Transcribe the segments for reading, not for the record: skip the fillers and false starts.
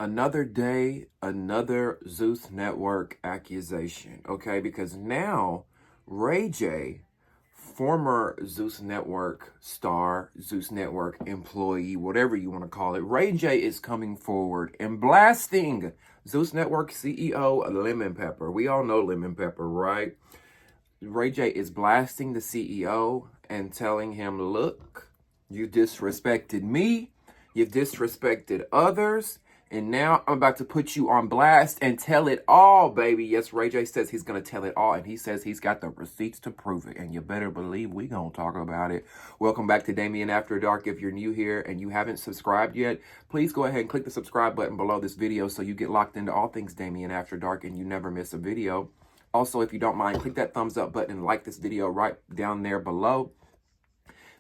Another day, another Zeus Network accusation, okay? Because now Ray J, former Zeus Network star, Zeus Network employee, whatever you want to call it, Ray J is coming forward and blasting Zeus Network CEO Lemon Pepper. We all know Lemon Pepper, right? Ray J is blasting the CEO and telling him, look, you disrespected me, you've disrespected others, and now I'm about to put you on blast and tell it all, baby. Yes, Ray J says he's going to tell it all, and he says he's got the receipts to prove it, and you better believe we going to talk about it. Welcome back to Damien After Dark. If you're new here and you haven't subscribed yet, please go ahead and click the subscribe button below this video so you get locked into all things Damien After Dark and you never miss a video. Also, if you don't mind, click that thumbs up button and like this video right down there below.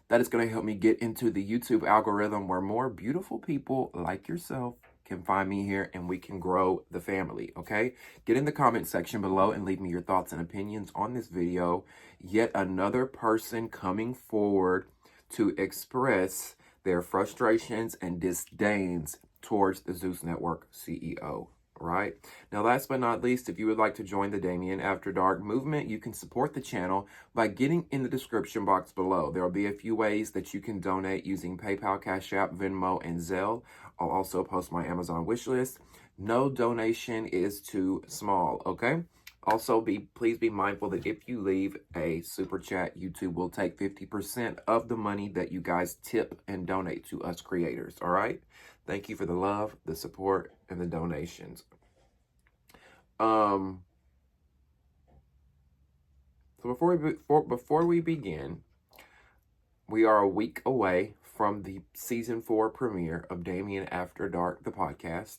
That is going to help me get into the YouTube algorithm where more beautiful people like yourself can find me here and we can grow the family, okay? Get in the comment section below and leave me your thoughts and opinions on this video. Yet another person coming forward to express their frustrations and disdains towards the Zeus Network CEO. Right now, last but not least, if you would like to join the Damien After Dark movement, you can support the channel by getting in the description box below. There will be a few ways that you can donate using PayPal, Cash App, Venmo, and Zelle. I'll also post my Amazon wish list. No donation is too small, okay? Also, please be mindful that if you leave a super chat, YouTube will take 50% of the money that you guys tip and donate to us creators, all right? Thank you for the love, the support, and the donations. So before we begin, we are a week away from the season 4 premiere of Damien After Dark, the podcast.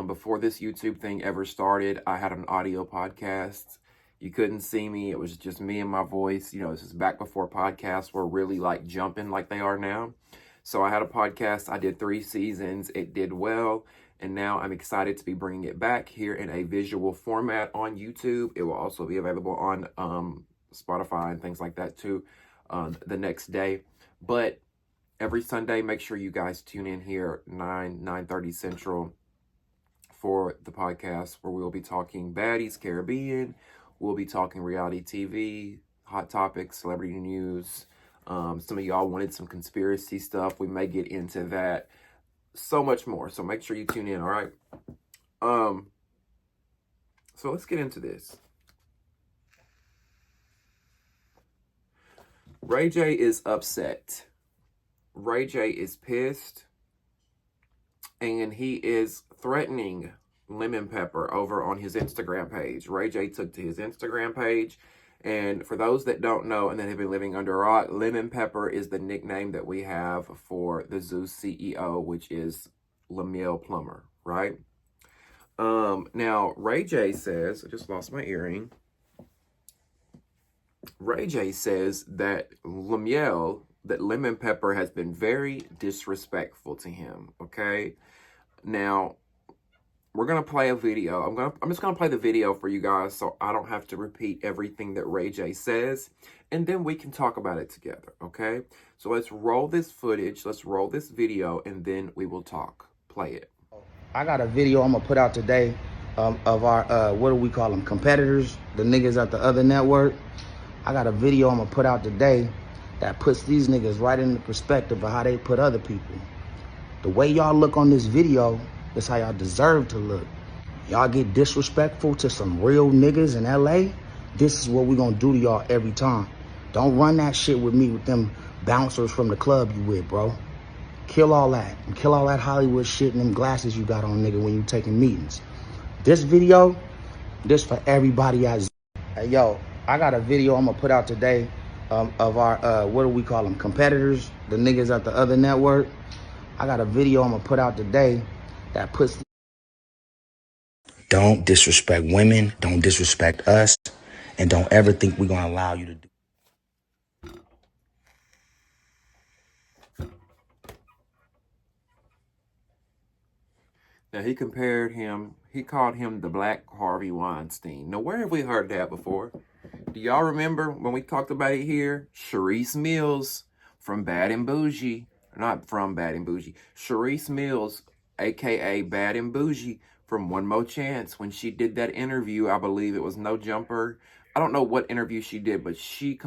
Before this YouTube thing ever started, I had an audio podcast. You couldn't see me. It was just me and my voice. You know, this is back before podcasts were really like jumping like they are now. So I had a podcast. I did 3 seasons. It did well. And now I'm excited to be bringing it back here in a visual format on YouTube. It will also be available on Spotify and things like that too the next day. But every Sunday, make sure you guys tune in here 9:30 Central for the podcast where we'll be talking baddies, Caribbean. We'll be talking reality TV, hot topics, celebrity news. Some of y'all wanted some conspiracy stuff. We may get into that. So much more. So make sure you tune in, all right? So let's get into this. Ray J is upset. Ray J is pissed. And he is threatening Lemon Pepper over on his Instagram page. Ray J took to his Instagram page. And for those that don't know and that have been living under a rock, Lemon Pepper is the nickname that we have for the Zeus CEO, which is Lemuel Plumber, right? Now, Ray J says, I just lost my earring. Ray J says that Lemon Pepper has been very disrespectful to him, okay? Now, we're going to play a video. I'm just going to play the video for you guys so I don't have to repeat everything that Ray J says. And then we can talk about it together, okay? So let's roll this footage. Let's roll this video, and then we will talk. Play it. I got a video I'm going to put out today of our, what do we call them, competitors, the niggas at the other network. I got a video I'm going to put out today that puts these niggas right in the perspective of how they put other people. The way y'all look on this video, that's how y'all deserve to look. Y'all get disrespectful to some real niggas in LA. This is what we gonna do to y'all every time. Don't run that shit with me with them bouncers from the club you with, bro. Kill all that. And kill all that Hollywood shit and them glasses you got on, nigga, when you taking meetings. This video, this for everybody at Hey, yo, I got a video I'm gonna put out today of our, what do we call them, competitors, the niggas at the other network. I got a video I'm gonna put out today that puts. Don't disrespect women, don't disrespect us, and don't ever think we're gonna allow you to do. Now, he called him the Black Harvey Weinstein. Now, where have we heard that before? Do y'all remember when we talked about it here? Sharice Mills from Bad and Bougie, not from Bad and Bougie. Sharice Mills aka Bad and Bougie from One More Chance, when she did that interview, I believe it was No Jumper. I don't know what interview she did, but she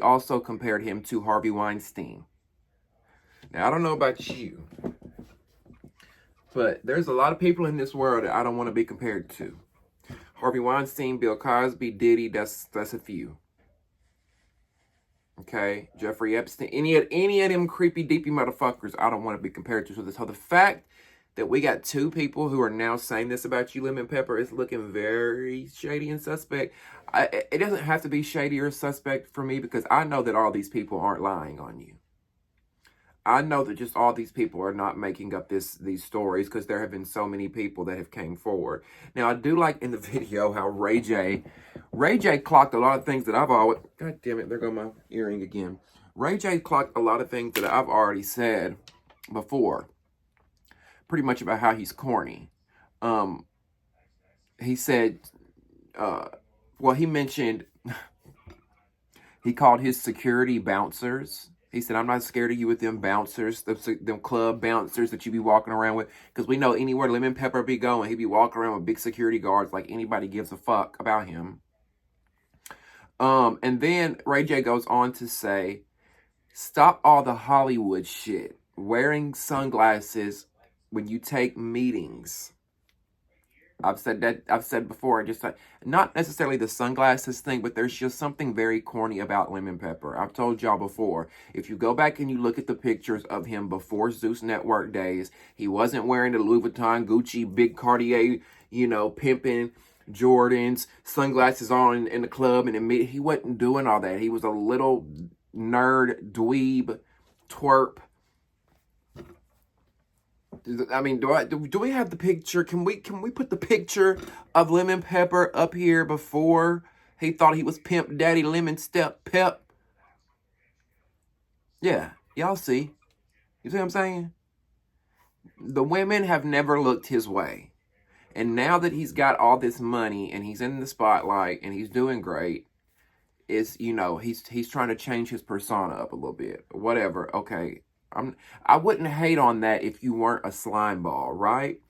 also compared him to Harvey Weinstein. Now, I don't know about you, but there's a lot of people in this world that I don't want to be compared to. Harvey Weinstein, Bill Cosby, Diddy, that's a few. Okay, Jeffrey Epstein, any of them creepy, deepy motherfuckers, I don't want to be compared to. So the fact that we got two people who are now saying this about you, Lemon Pepper, is looking very shady and suspect. It doesn't have to be shady or suspect for me, because I know that all these people aren't lying on you. I know that just all these people are not making up these stories, because there have been so many people that have came forward. Now, I do like in the video how Ray J clocked a lot of things that I've always... God damn it, there go my earring again. Ray J clocked a lot of things that I've already said before, pretty much about how he's corny. He said, well, he mentioned, he called his security bouncers. He said, I'm not scared of you with them bouncers, them club bouncers that you be walking around with. Because we know anywhere Lemon Pepper be going, he be walking around with big security guards like anybody gives a fuck about him. And then Ray J goes on to say, stop all the Hollywood shit. Wearing sunglasses when you take meetings. I've said before, just like, not necessarily the sunglasses thing, but there's just something very corny about Lemon Pepper. I've told y'all before, if you go back and you look at the pictures of him before Zeus Network days, he wasn't wearing the Louis Vuitton, Gucci, big Cartier, pimping Jordans, sunglasses on in the club, and he wasn't doing all that. He was a little nerd, dweeb, twerp. I mean, do we have the picture? Can we put the picture of Lemon Pepper up here before he thought he was Pimp Daddy Lemon Step Pep? Yeah, y'all see. You see what I'm saying? The women have never looked his way. And now that he's got all this money and he's in the spotlight and he's doing great, he's trying to change his persona up a little bit. Whatever, okay. I wouldn't hate on that if you weren't a slime ball, right?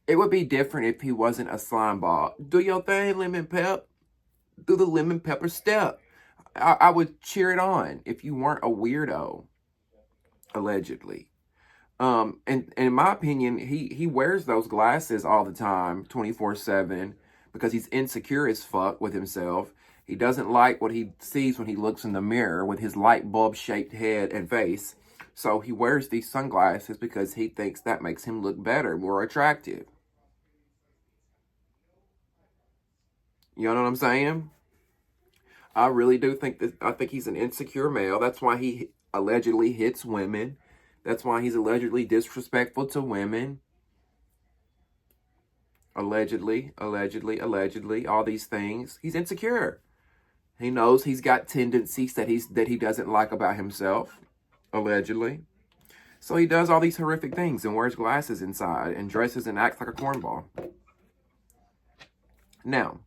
It would be different if he wasn't a slime ball. Do your thing, Lemon Pep. Do the Lemon Pepper step. I would cheer it on if you weren't a weirdo, allegedly. And in my opinion, he wears those glasses all the time, 24/7, because he's insecure as fuck with himself. He doesn't like what he sees when he looks in the mirror with his light bulb-shaped head and face. So he wears these sunglasses because he thinks that makes him look better, more attractive. You know what I'm saying? I really do think that. I think he's an insecure male. That's why he allegedly hits women. That's why he's allegedly disrespectful to women. Allegedly, all these things. He's insecure. He knows he's got tendencies that he doesn't like about himself. Allegedly. So he does all these horrific things and wears glasses inside and dresses and acts like a cornball. Now,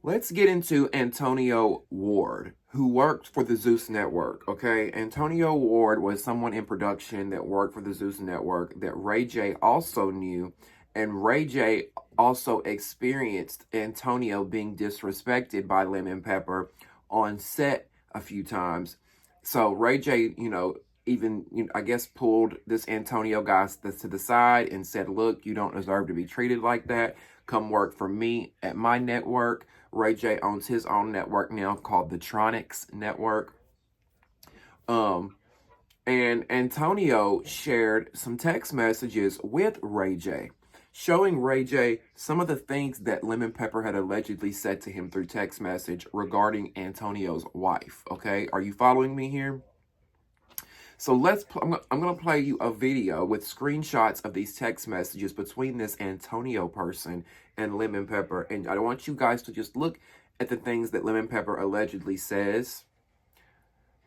let's get into Antonio Ward, who worked for the Zeus Network, okay? Antonio Ward was someone in production that worked for the Zeus Network that Ray J also knew, and Ray J also experienced Antonio being disrespected by Lemon Pepper on set a few times. So Ray J, I guess pulled this Antonio guy to the side and said, look, you don't deserve to be treated like that. Come work for me at my network. Ray J owns his own network now called the Tronics Network. And Antonio shared some text messages with Ray J, showing Ray J some of the things that Lemon Pepper had allegedly said to him through text message regarding Antonio's wife. Okay, are you following me here? So I'm going to play you a video with screenshots of these text messages between this Antonio person and Lemon Pepper. And I want you guys to just look at the things that Lemon Pepper allegedly says.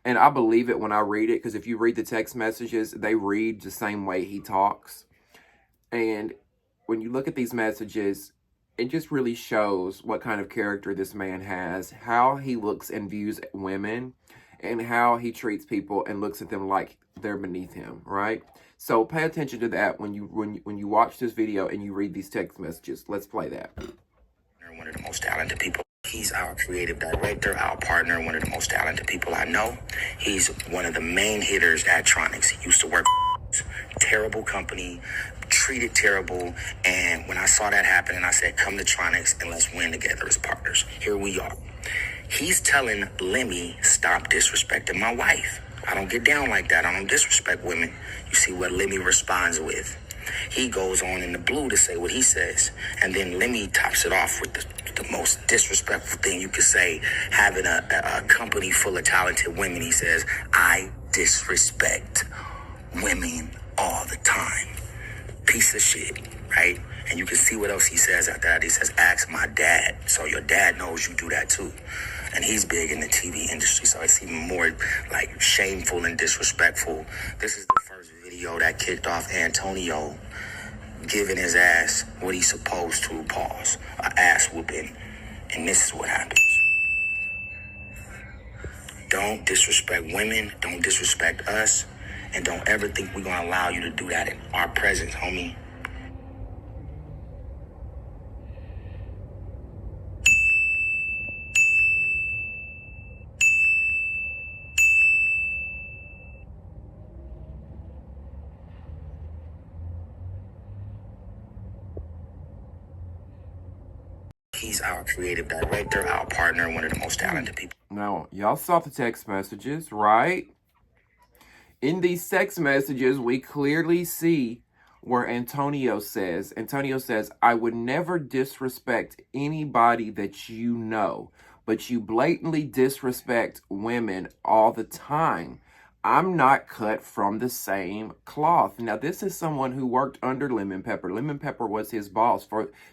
And I believe it when I read it, because if you read the text messages, they read the same way he talks. And when you look at these messages, it just really shows what kind of character this man has, how he looks and views women, and how he treats people and looks at them like they're beneath him, right? So pay attention to that when you watch this video and you read these text messages. Let's play that. One of the most talented people. He's our creative director, our partner, one of the most talented people I know. He's one of the main hitters at Tronics. He used to work for terrible company, treated terrible. And when I saw that happen, and I said, come to Tronics and let's win together as partners. Here we are. He's telling Lemmy, stop disrespecting my wife. I don't get down like that. I don't disrespect women. You see what Lemmy responds with. He goes on in the blue to say what he says. And then Lemmy tops it off with the most disrespectful thing you could say, having a company full of talented women. He says, I disrespect women all the time. Piece of shit, right? And you can see what else he says after that. He says, ask my dad. So your dad knows you do that too. And he's big in the TV industry, so it's even more like shameful and disrespectful. This is the first video that kicked off Antonio giving his ass what he's supposed to, pause, a ass whooping. And this is what happens. Don't disrespect women, don't disrespect us, and don't ever think we're gonna allow you to do that in our presence, homie. He's our creative director, our partner, one of the most talented people. Now, y'all saw the text messages, right? In these text messages, we clearly see where Antonio says, I would never disrespect anybody that you know, but you blatantly disrespect women all the time. I'm not cut from the same cloth. Now, this is someone who worked under Lemon Pepper. Lemon Pepper was his boss.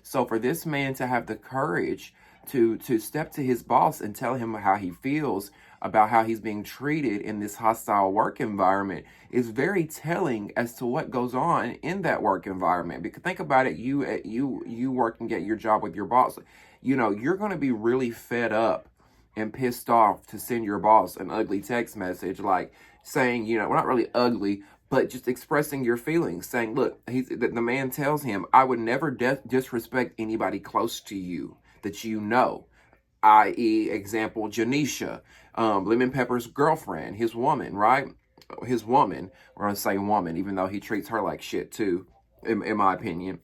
So for this man to have the courage to step to his boss and tell him how he feels about how he's being treated in this hostile work environment is very telling as to what goes on in that work environment. Because think about it, you working at your job with your boss, you know, you're going to be really fed up and pissed off to send your boss an ugly text message, like saying, you know, well, not really ugly, but just expressing your feelings, saying, look, the man tells him, I would never disrespect anybody close to you that you know, i.e., example, Janisha, Lemon Pepper's girlfriend, his woman, right? His woman, we're going to say woman, even though he treats her like shit too, in my opinion.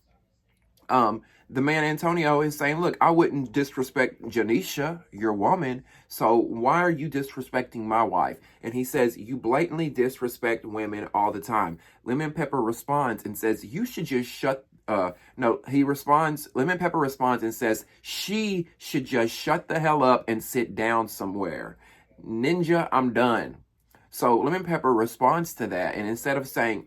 The man Antonio is saying, look, I wouldn't disrespect Janisha, your woman, so why are you disrespecting my wife? And he says, you blatantly disrespect women all the time. Lemon Pepper responds and says, you should just Lemon Pepper responds and says, she should just shut the hell up and sit down somewhere. Ninja, I'm done. So Lemon Pepper responds to that, and instead of saying,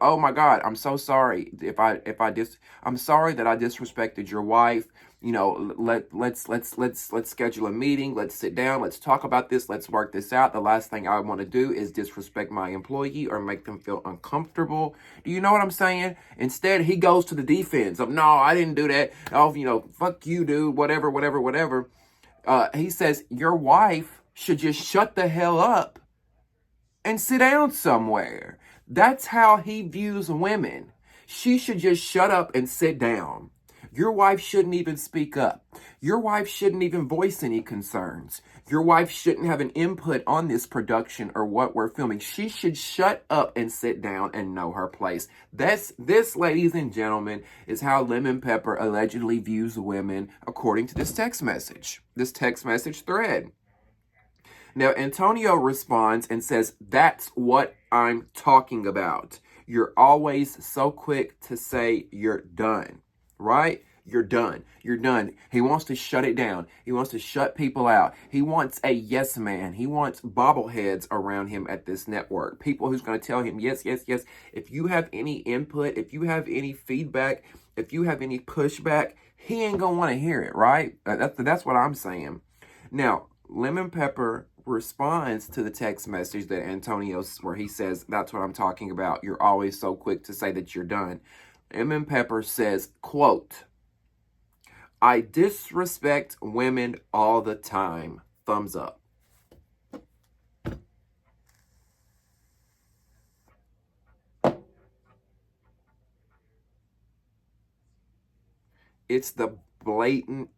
oh my God, I'm so sorry I'm sorry that I disrespected your wife. You know, let's schedule a meeting. Let's sit down. Let's talk about this. Let's work this out. The last thing I want to do is disrespect my employee or make them feel uncomfortable. Do you know what I'm saying? Instead, he goes to the defense of, no, I didn't do that. Oh, you know, fuck you, dude. Whatever. He says, your wife should just shut the hell up and sit down somewhere. That's how he views women. She should just shut up and sit down. Your wife shouldn't even speak up. Your wife shouldn't even voice any concerns. Your wife shouldn't have an input on this production or what we're filming. She should shut up and sit down and know her place. This, ladies and gentlemen, is how Lemon Pepper allegedly views women according to this text message thread. Now, Antonio responds and says, that's what I'm talking about. You're always so quick to say you're done, right? You're done. He wants to shut it down. He wants to shut people out. He wants a yes man. He wants bobbleheads around him at this network. People who's going to tell him, yes. If you have any input, if you have any feedback, if you have any pushback, he ain't going to want to hear it, right? That's what I'm saying. Now, Lemon Pepper responds to the text message that Antonio, where he says, that's what I'm talking about. You're always so quick to say that you're done. Lemon Pepper says, quote, I disrespect women all the time. Thumbs up. It's the blatant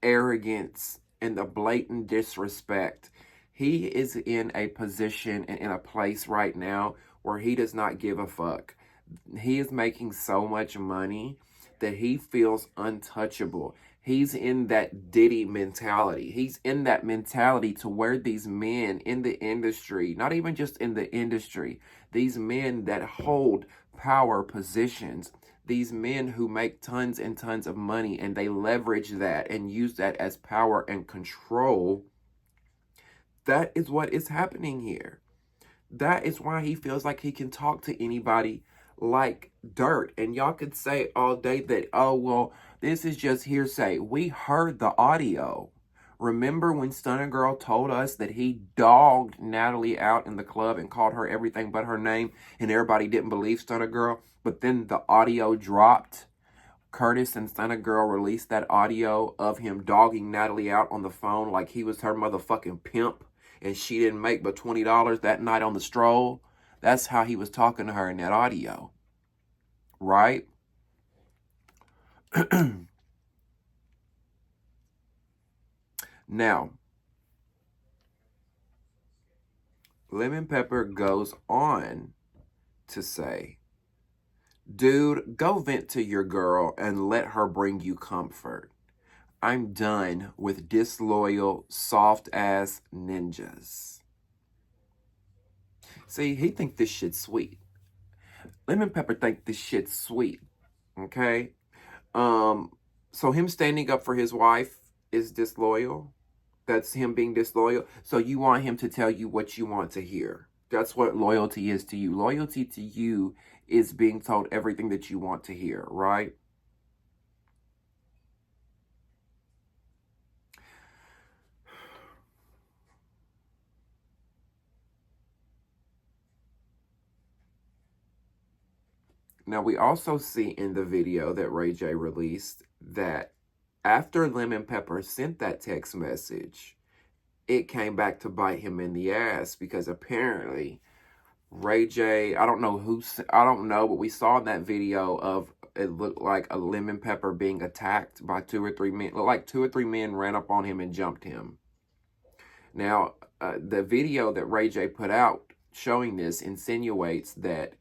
arrogance and the blatant disrespect. He is in a position and in a place right now where he does not give a fuck. He is making so much money that he feels untouchable. He's in that Diddy mentality. He's in that mentality to where these men in the industry, not even just in the industry, these men that hold power positions, these men who make tons and tons of money and they leverage that and use that as power and control. That is what is happening here. That is why he feels like he can talk to anybody like dirt. And y'all could say all day that, oh, well, this is just hearsay. We heard the audio. Remember when Stunner Girl told us that he dogged Natalie out in the club and called her everything but her name, and everybody didn't believe Stunner Girl? But then the audio dropped. Curtis and Stunner Girl released that audio of him dogging Natalie out on the phone like he was her motherfucking pimp, and she didn't make but $20 that night on the stroll. That's how he was talking to her in that audio. Right? Now, Lemon Pepper goes on to say, dude, go vent to your girl and let her bring you comfort. I'm done with disloyal, soft-ass ninjas. See, he think this shit's sweet. Lemon Pepper think this shit's sweet. Okay? So him standing up for his wife is disloyal. That's him being disloyal. So you want him to tell you what you want to hear. That's what loyalty is to you. Loyalty to you is being told everything that you want to hear, right? Now, we also see in the video that Ray J released that after Lemon Pepper sent that text message, it came back to bite him in the ass because apparently Ray J, I don't know, but we saw in that video of it looked like a Lemon Pepper being attacked by 2 or 3 men. It looked like 2 or 3 men ran up on him and jumped him. Now, the video that Ray J put out showing this insinuates that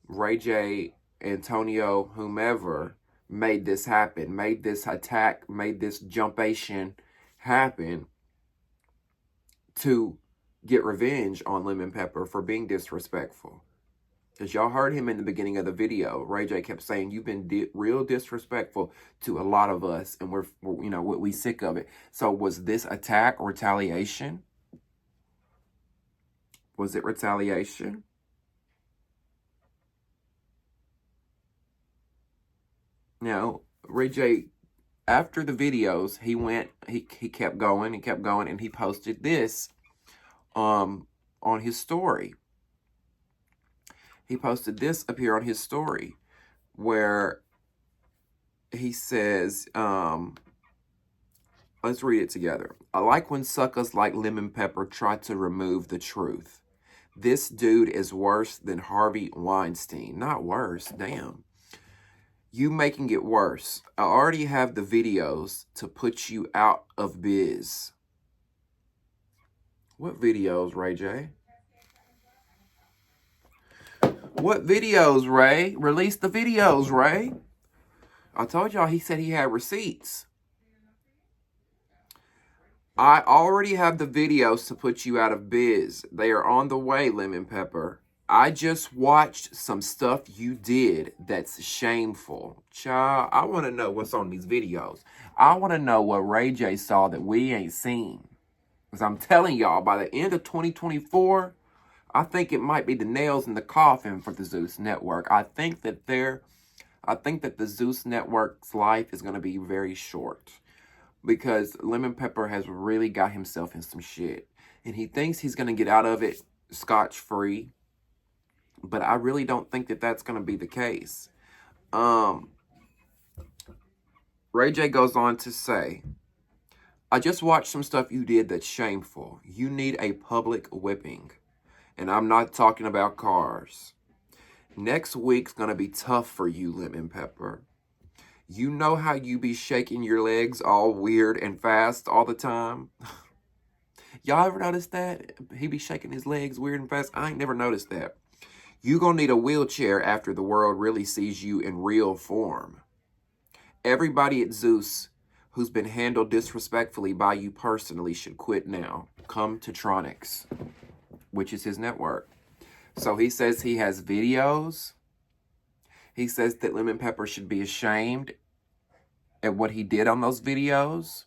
Ray J, Antonio, whomever, made this happen, made this attack, made this jumpation happen to get revenge on Lemon Pepper for being disrespectful. As y'all heard him in the beginning of the video, Ray J kept saying, you've been real disrespectful to a lot of us, and we sick of it. So was this attack retaliation? Was it retaliation? Now, Ray J, after the videos, he kept going and kept going, and he posted this on his story. He posted this up here on his story where he says, let's read it together. I like when suckers like Lemon Pepper try to remove the truth. This dude is worse than Harvey Weinstein. Not worse, damn. You making it worse. I already have the videos to put you out of biz. What videos, Ray J? What videos, Ray? Release the videos, Ray. I told y'all he said he had receipts. I already have the videos to put you out of biz. They are on the way, Lemon Pepper. I just watched some stuff you did that's shameful. Child, I want to know what's on these videos. I want to know what Ray J saw that we ain't seen. Because I'm telling y'all, by the end of 2024, I think it might be the nails in the coffin for the Zeus Network. I think that the Zeus Network's life is going to be very short. Because Lemon Pepper has really got himself in some shit. And he thinks he's going to get out of it scotch-free. But I really don't think that that's going to be the case. Ray J goes on to say, I just watched some stuff you did that's shameful. You need a public whipping. And I'm not talking about cars. Next week's going to be tough for you, Lemon Pepper. You know how you be shaking your legs all weird and fast all the time? Y'all ever noticed that? He be shaking his legs weird and fast? I ain't never noticed that. You gonna need a wheelchair after the world really sees you in real form. Everybody at Zeus who's been handled disrespectfully by you personally should quit now. Come to Tronics, which is his network. So he says he has videos. He says that Lemon Pepper should be ashamed at what he did on those videos.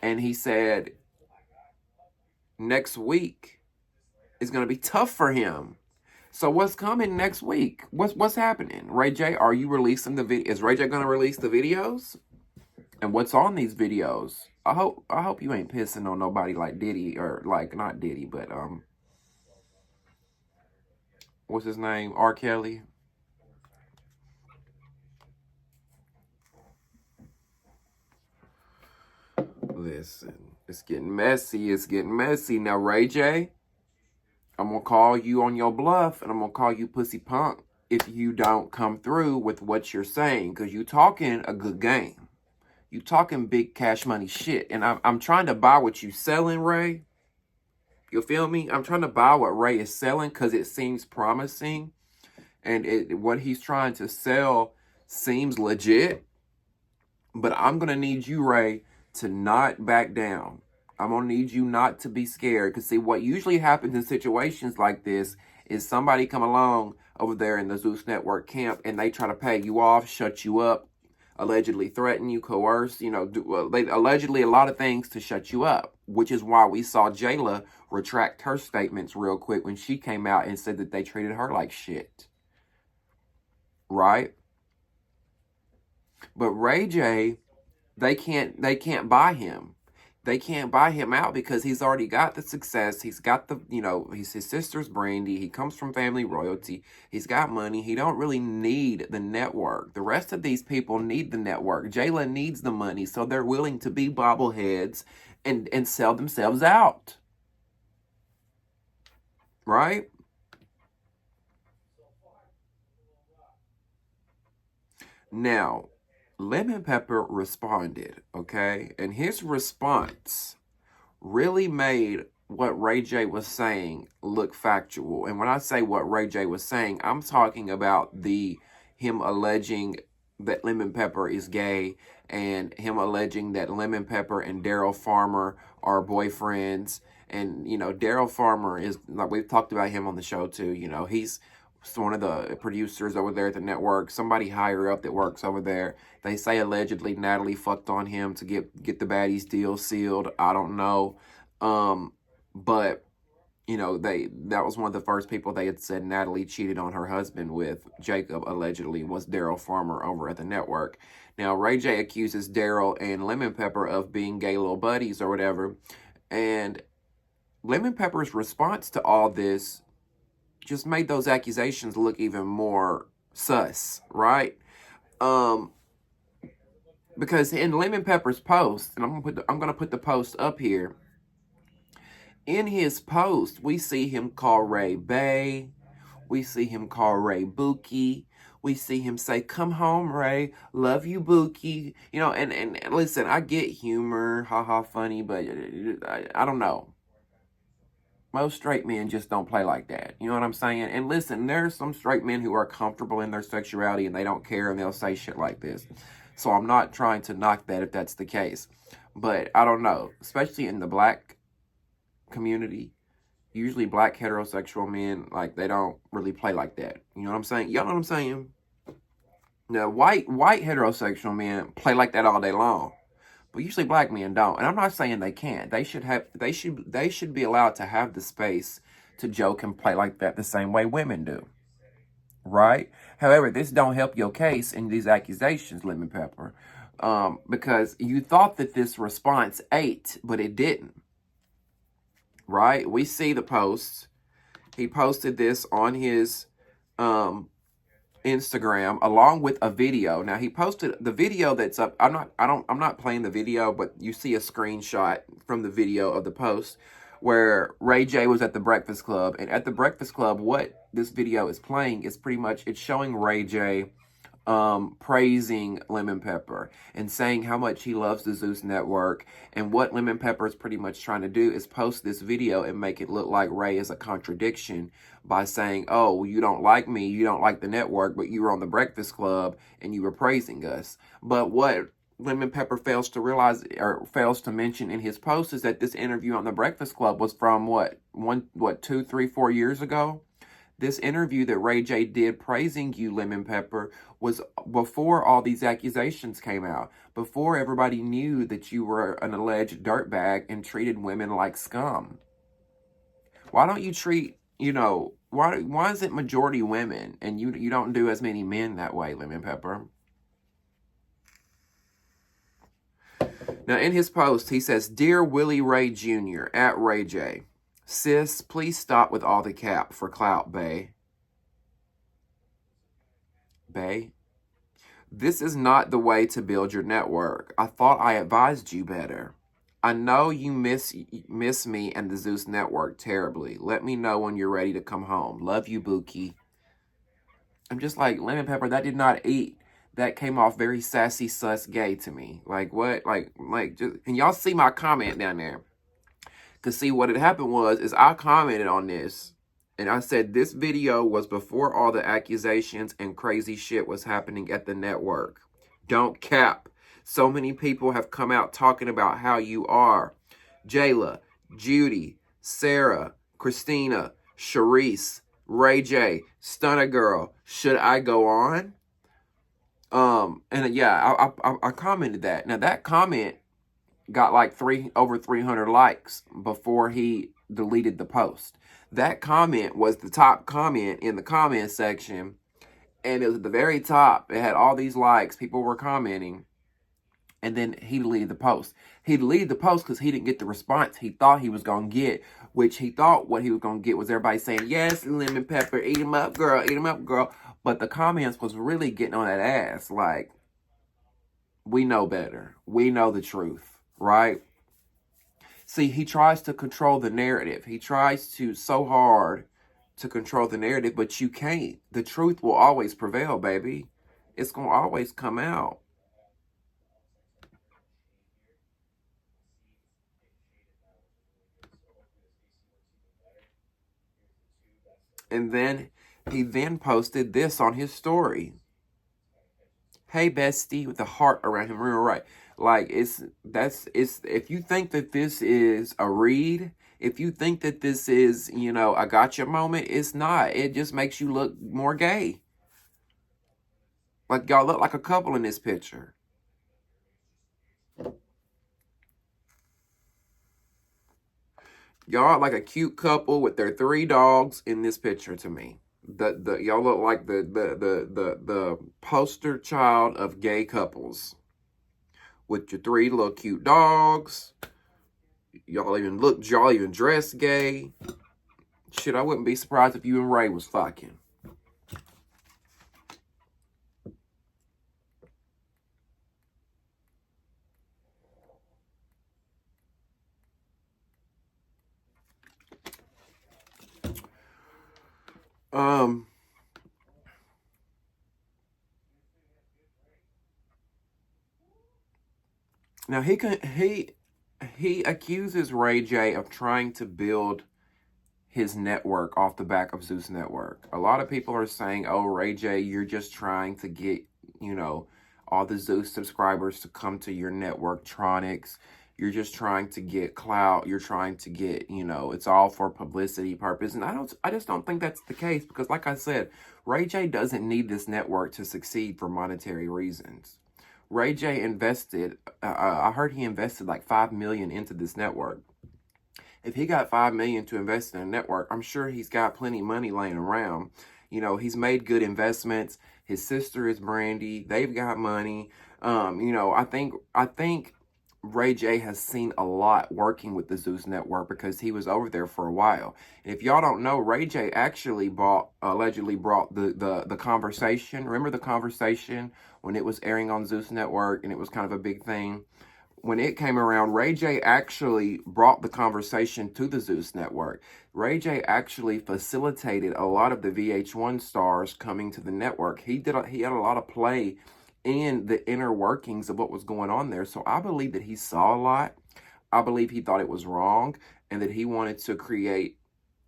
And he said next week is going to be tough for him. So what's coming next week? What's happening? Ray J, are you releasing the video? Is Ray J going to release the videos? And what's on these videos? I hope you ain't pissing on nobody like Diddy, or like not Diddy, but what's his name? R. Kelly. Listen, it's getting messy. It's getting messy. Now, Ray J, I'm going to call you on your bluff, and I'm going to call you pussy punk if you don't come through with what you're saying, because you talking a good game. You talking big cash money shit, and I'm trying to buy what you selling, Ray. You feel me? I'm trying to buy what Ray is selling because it seems promising, and what he's trying to sell seems legit. But I'm going to need you, Ray, to not back down. I'm going to need you not to be scared. Because, see, what usually happens in situations like this is somebody come along over there in the Zeus Network camp and they try to pay you off, shut you up, allegedly threaten you, coerce, they allegedly a lot of things to shut you up, which is why we saw Jayla retract her statements real quick when she came out and said that they treated her like shit. Right? But Ray J, they can't buy him. They can't buy him out because he's already got the success. He's got the, he's his sister's Brandy. He comes from family royalty. He's got money. He don't really need the network. The rest of these people need the network. Jayla needs the money, so they're willing to be bobbleheads and sell themselves out. Right? Now, Lemon Pepper responded, okay? And his response really made what Ray J was saying look factual. And when I say what Ray J was saying, I'm talking about him alleging that Lemon Pepper is gay, and him alleging that Lemon Pepper and Daryl Farmer are boyfriends. And, Daryl Farmer is, like, we've talked about him on the show too. He's one of the producers over there at the network, somebody higher up that works over there. They say allegedly Natalie fucked on him to get the Baddies deal sealed. I don't know. But that was one of the first people they had said Natalie cheated on her husband with, Jacob, allegedly, was Daryl Farmer over at the network. Now, Ray J accuses Daryl and Lemon Pepper of being gay little buddies or whatever. And Lemon Pepper's response to all this just made those accusations look even more sus, right? Because in Lemon Pepper's post, and I'm gonna put the post up here. In his post, we see him call Ray Bay. We see him call Ray Buki. We see him say, "Come home, Ray. Love you, Buki." And listen, I get humor, haha, funny, but I don't know. Most straight men just don't play like that. You know what I'm saying? And listen, there's some straight men who are comfortable in their sexuality and they don't care and they'll say shit like this. So I'm not trying to knock that if that's the case. But I don't know. Especially in the black community, usually black heterosexual men, like, they don't really play like that. You know what I'm saying? Y'all know what I'm saying? Now, white heterosexual men play like that all day long. But usually black men don't. And I'm not saying they can't. They should be allowed to have the space to joke and play like that the same way women do. Right? However, this don't help your case in these accusations, Lemon Pepper. Because you thought that this response ate, but it didn't. Right? We see the posts. He posted this on his Instagram along with a video. Now, he posted the video that's up. I'm not playing the video, but you see a screenshot from the video of the post where Ray J was at the Breakfast Club. And at the Breakfast Club, what this video is playing is pretty much, it's showing Ray J praising Lemon Pepper and saying how much he loves the Zeus Network. And what Lemon Pepper is pretty much trying to do is post this video and make it look like Ray is a contradiction by saying, oh, well, you don't like me, you don't like the network, but you were on the Breakfast Club and you were praising us. But what Lemon Pepper fails to realize or fails to mention in his post is that this interview on the Breakfast Club was from what, 2, 3, 4 years ago? This interview that Ray J did praising you, Lemon Pepper, was before all these accusations came out, before everybody knew that you were an alleged dirtbag and treated women like scum. Why don't you treat, why is it majority women and you don't do as many men that way, Lemon Pepper? Now, in his post, he says, Dear Willie Ray Jr., at Ray J, sis, please stop with all the cap for clout, bae. Bae? This is not the way to build your network. I thought I advised you better. I know you miss me and the Zeus Network terribly. Let me know when you're ready to come home. Love you, Buki. I'm just like, Lemon Pepper, that did not eat. That came off very sassy, sus, gay to me. Like, what? Like, just, and y'all see my comment down there. Because see, what had happened is I commented on this. And I said this video was before all the accusations and crazy shit was happening at the network. Don't cap. So many people have come out talking about how you are. Jayla, Judy, Sarah, Christina, Sharice, Ray J, Stunna Girl. Should I go on? And yeah, I commented that. Now that comment got like over 300 likes before he deleted the post. That comment was the top comment in the comment section, and it was at the very top. It had all these likes. People were commenting, and then he deleted the post. He deleted the post because he didn't get the response he thought he was going to get, which he thought what he was going to get was everybody saying, yes, Lemon Pepper, eat him up, girl, eat him up, girl. But the comments was really getting on that ass, like, we know better. We know the truth, right? See, he tries to control the narrative. He tries to so hard to control the narrative, but you can't. The truth will always prevail, baby. It's going to always come out. And then he posted this on his story. Hey, bestie, with the heart around him, right? Like, if you think that this is a read, if you think that this is, a gotcha moment, it's not. It just makes you look more gay. Like, y'all look like a couple in this picture. Y'all are like a cute couple with their 3 dogs in this picture to me. Y'all look like the poster child of gay couples. With your 3 little cute dogs. Y'all even dress gay. Shit, I wouldn't be surprised if you and Ray was fucking. Now he accuses Ray J of trying to build his network off the back of Zeus Network. A lot of people are saying, oh, Ray J, you're just trying to get, all the Zeus subscribers to come to your network Tronics. You're just trying to get clout. You're trying to get, it's all for publicity purpose. And I just don't think that's the case because, like I said, Ray J doesn't need this network to succeed for monetary reasons. Ray J invested, I heard he invested like $5 million into this network. If he got $5 million to invest in a network, I'm sure he's got plenty of money laying around. He's made good investments. His sister is Brandy. They've got money. I think Ray J has seen a lot working with the Zeus Network because he was over there for a while. And if y'all don't know, Ray J actually allegedly brought the conversation. Remember the conversation when it was airing on Zeus Network and it was kind of a big thing when it came around, Ray J actually brought the conversation to the Zeus Network. Ray J actually facilitated a lot of the VH1 stars coming to the network. He had a lot of play in the inner workings of what was going on there. So I believe that he saw a lot. I believe he thought it was wrong and that he wanted to create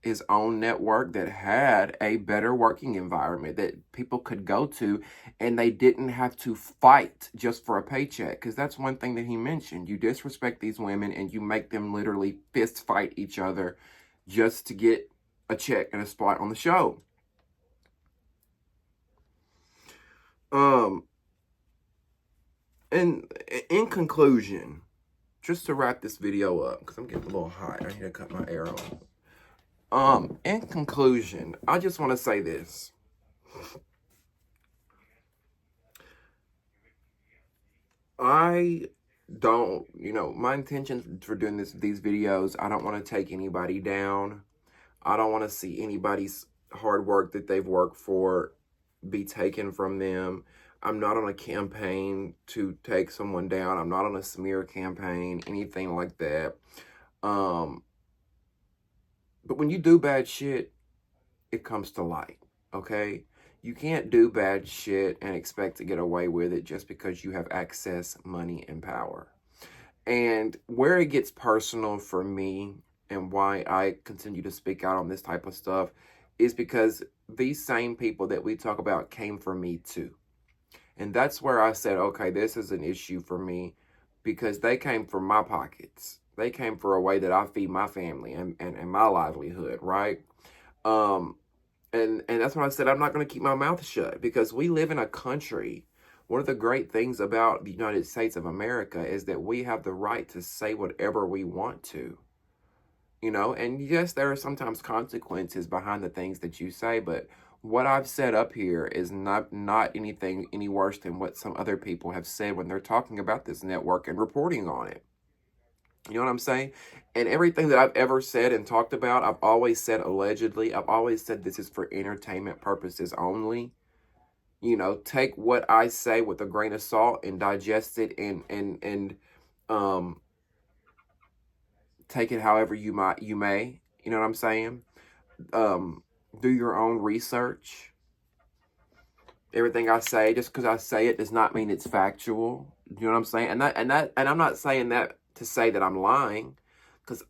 his own network that had a better working environment that people could go to and they didn't have to fight just for a paycheck. Because that's one thing that he mentioned. You disrespect these women and you make them literally fist fight each other just to get a check and a spot on the show. And in conclusion, just to wrap this video up, because I'm getting a little hot, I need to cut my air on. In conclusion, I just want to say this. I don't, my intentions for doing these videos, I don't want to take anybody down. I don't want to see anybody's hard work that they've worked for be taken from them. I'm not on a campaign to take someone down. I'm not on a smear campaign, anything like that. But when you do bad shit, it comes to light, okay? You can't do bad shit and expect to get away with it just because you have access, money, and power. And where it gets personal for me and why I continue to speak out on this type of stuff is because these same people that we talk about came for me too. And that's where I said, okay, this is an issue for me because they came from my pockets. They came for a way that I feed my family and my livelihood, right? And that's when I said I'm not going to keep my mouth shut because we live in a country. One of the great things about the United States of America is that we have the right to say whatever we want to. And yes, there are sometimes consequences behind the things that you say, but what I've said up here is not anything any worse than what some other people have said when they're talking about this network and reporting on it. You know what I'm saying? And everything that I've ever said and talked about, I've always said allegedly. I've always said this is for entertainment purposes only. Take what I say with a grain of salt and digest it and take it however you may. You know what I'm saying? Do your own research. Everything I say, just because I say it does not mean it's factual. You know what I'm saying? And I'm not saying that to say that I'm lying, because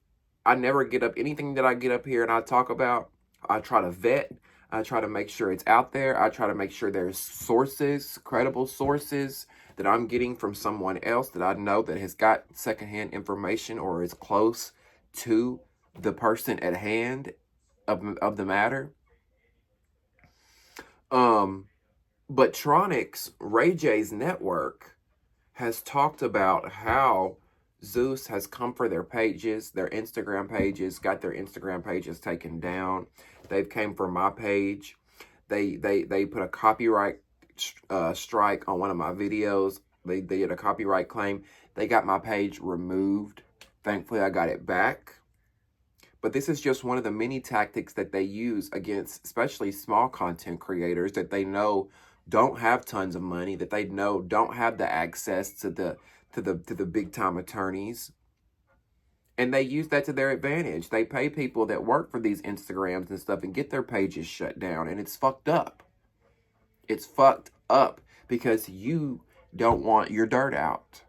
I never get up anything that I get up here and I talk about. I try to vet. I try to make sure it's out there. I try to make sure there's sources, credible sources that I'm getting from someone else that I know that has got secondhand information or is close to the person at hand of the matter. But Tronics, Ray J's network, has talked about how Zeus has come for their pages, their Instagram pages, got their Instagram pages taken down. They've came for my page. They put a copyright strike on one of my videos. They did a copyright claim. They got my page removed. Thankfully, I got it back. But this is just one of the many tactics that they use against especially small content creators that they know don't have tons of money, that they know don't have the access to the big time attorneys. And they use that to their advantage. They pay people that work for these Instagrams and stuff and get their pages shut down. And it's fucked up. It's fucked up because you don't want your dirt out.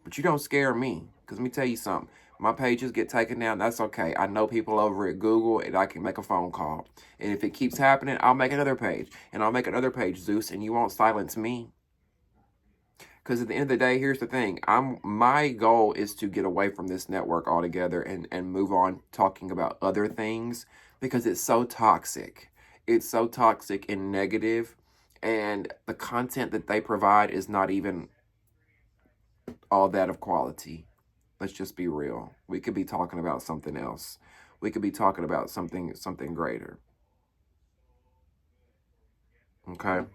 But you don't scare me. Because let me tell you something. My pages get taken down, that's okay. I know people over at Google and I can make a phone call. And if it keeps happening, I'll make another page. And I'll make another page, Zeus, and you won't silence me. Because at the end of the day, here's the thing. My goal is to get away from this network altogether and move on talking about other things. Because it's so toxic. It's so toxic and negative. And the content that they provide is not even all that of quality. Let's just be real. We could be talking about something else. We could be talking about something greater. Okay?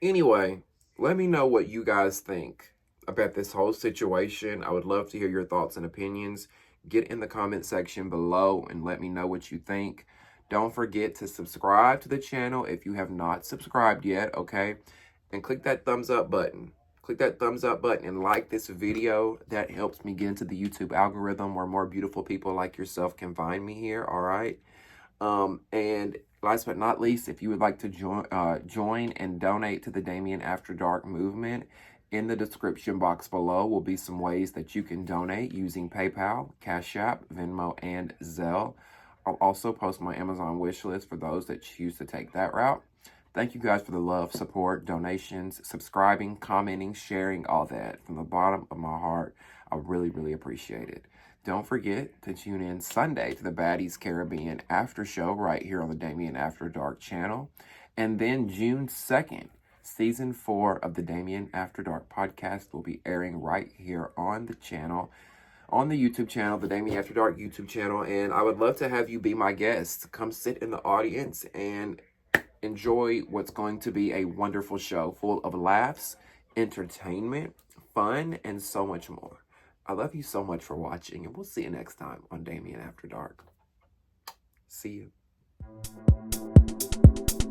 Anyway, let me know what you guys think about this whole situation. I would love to hear your thoughts and opinions. Get in the comment section below and let me know what you think. Don't forget to subscribe to the channel if you have not subscribed yet, okay? And click that thumbs up button. click that thumbs up button and like this video. That helps me get into the YouTube algorithm where more beautiful people like yourself can find me here, all right? And last but not least, if you would like to join and donate to the Damien After Dark movement, in the description box below will be some ways that you can donate using PayPal, Cash App, Venmo, and Zelle. I'll also post my Amazon wish list for those that choose to take that route. Thank you guys for the love, support, donations, subscribing, commenting, sharing, all that. From the bottom of my heart, I really, really appreciate it. Don't forget to tune in Sunday to the Baddies Caribbean After Show right here on the Damien After Dark channel. And then June 2nd, Season 4 of the Damien After Dark podcast will be airing right here on the channel, on the YouTube channel, the Damien After Dark YouTube channel. And I would love to have you be my guest. Come sit in the audience and enjoy what's going to be a wonderful show full of laughs, entertainment, fun, and so much more. I love you so much for watching, and we'll see you next time on Damien After Dark. See you.